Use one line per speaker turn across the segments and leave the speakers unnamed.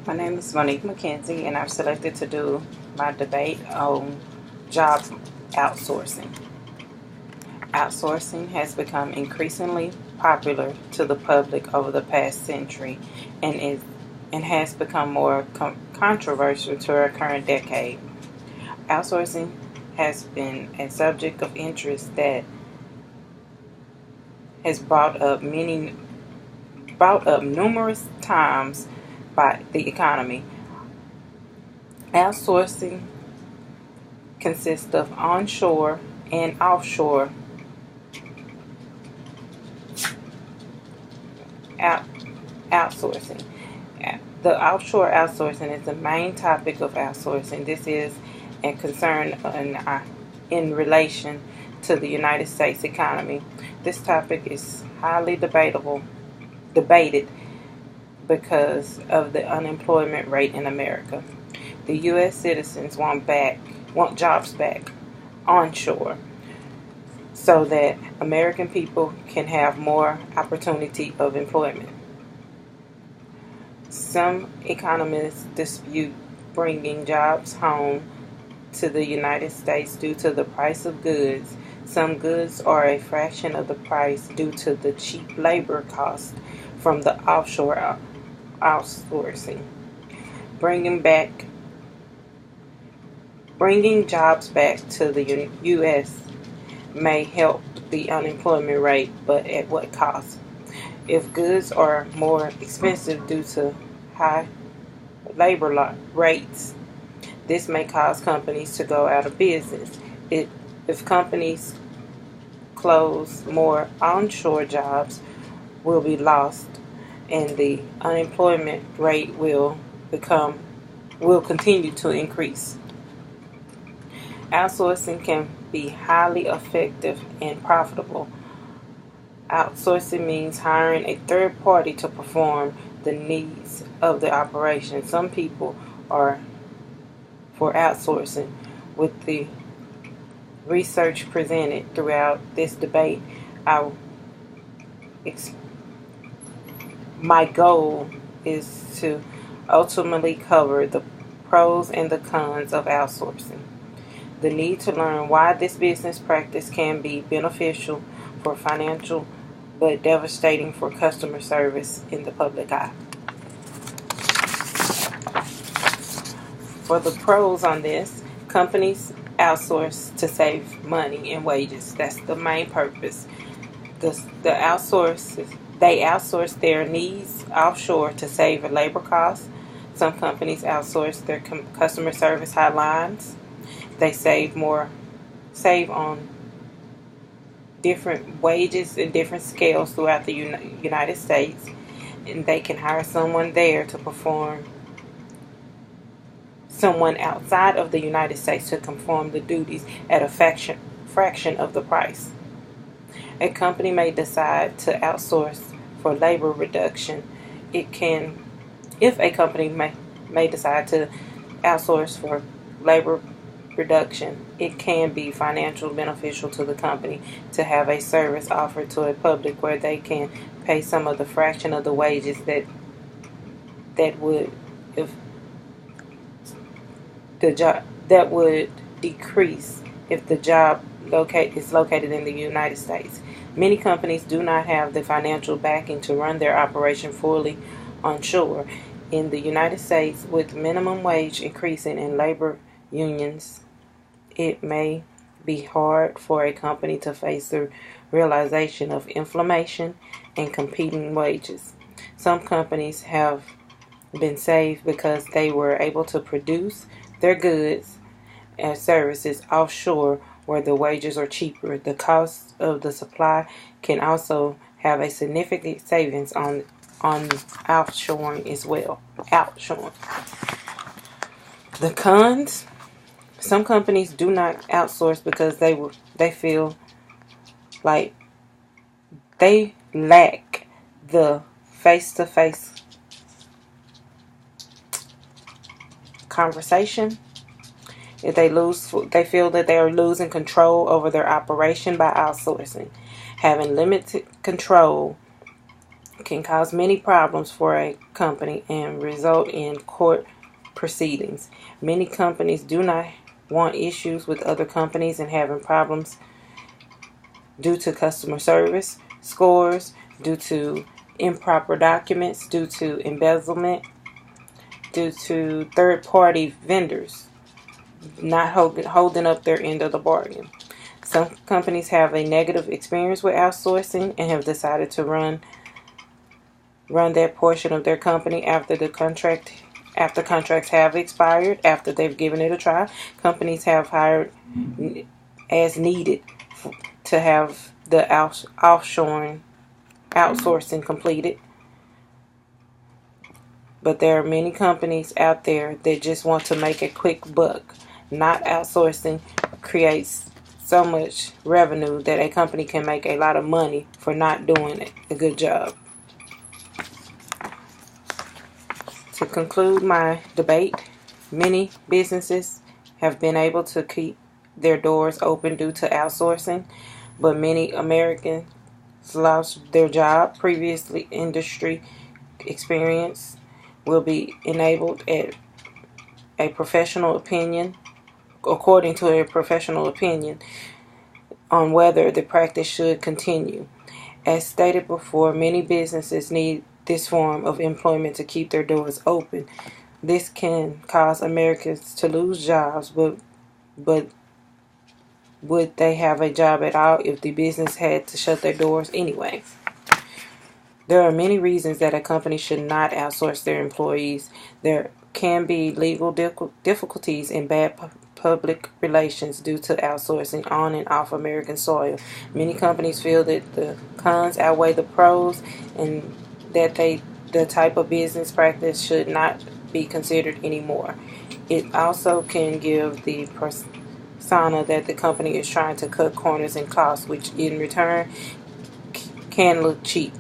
My name is Monique McKenzie, and I've selected to do my debate on job outsourcing. Outsourcing has become increasingly popular to the public over the past century and has become more controversial to our current decade. Outsourcing has been a subject of interest that has brought up numerous times by the economy. Outsourcing consists of onshore and offshore out, outsourcing. The offshore outsourcing is the main topic of outsourcing. This is a concern in relation to the United States economy. This topic is highly debated because of the unemployment rate in America. The U.S. citizens want jobs back onshore so that American people can have more opportunity of employment. Some economists dispute bringing jobs home to the United States due to the price of goods. Some goods are a fraction of the price due to the cheap labor cost from the offshore outsourcing. Bringing jobs back to the U.S. may help the unemployment rate, but at what cost? If goods are more expensive due to high labor rates, this may cause companies to go out of business. If companies close, more onshore jobs will be lost, and the unemployment rate will continue to increase. Outsourcing can be highly effective and profitable. Outsourcing means hiring a third party to perform the needs of the operation. Some people are for outsourcing. With the research presented throughout this debate, my goal is to ultimately cover the pros and the cons of outsourcing. The need to learn why this business practice can be beneficial for financial but devastating for customer service in the public eye. For the pros on this, companies outsource to save money and wages. That's the main purpose. They outsource their needs offshore to save labor costs. Some companies outsource their customer service hotlines. They save on different wages and different scales throughout the United States, and they can hire someone there to perform someone outside of the United States to perform the duties at a fraction of the price. A company may decide to outsource for labor reduction. If a company may decide to outsource for labor reduction, it can be financially beneficial to the company to have a service offered to a public where they can pay some of the fraction of the wages that would decrease if the job is located in the United States. Many companies do not have the financial backing to run their operation fully onshore. In the United States, with minimum wage increasing and labor unions, it may be hard for a company to face the realization of inflation and competing wages. Some companies have been saved because they were able to produce their goods and services offshore where the wages are cheaper. The cost of the supply can also have a significant savings on offshoring as well. Outshoring. The cons: some companies do not outsource because they feel like they lack the face-to-face conversation. If they feel that they are losing control over their operation by outsourcing. Having limited control can cause many problems for a company and result in court proceedings. Many companies do not want issues with other companies and having problems due to customer service scores, due to improper documents, due to embezzlement, due to third-party vendors not holding up their end of the bargain. Some companies have a negative experience with outsourcing and have decided to run that portion of their company after contracts have expired, after they've given it a try. Companies have hired as needed to have the outsourcing completed. But there are many companies out there that just want to make a quick buck. Not outsourcing creates so much revenue that a company can make a lot of money for not doing a good job. To conclude my debate, many businesses have been able to keep their doors open due to outsourcing, but many Americans lost their job. Previously industry experience will be enabled at a professional opinion, according to a professional opinion, on whether the practice should continue. As stated before, many businesses need this form of employment to keep their doors open. This can cause Americans to lose jobs, but would they have a job at all if the business had to shut their doors anyway? There are many reasons that a company should not outsource their employees. There can be legal difficulties and bad public relations due to outsourcing on and off American soil. Many companies feel that the cons outweigh the pros and that the type of business practice should not be considered anymore. It also can give the persona that the company is trying to cut corners and costs, which in return can look cheap.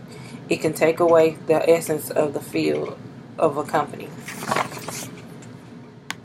It can take away the essence of the feel of a company.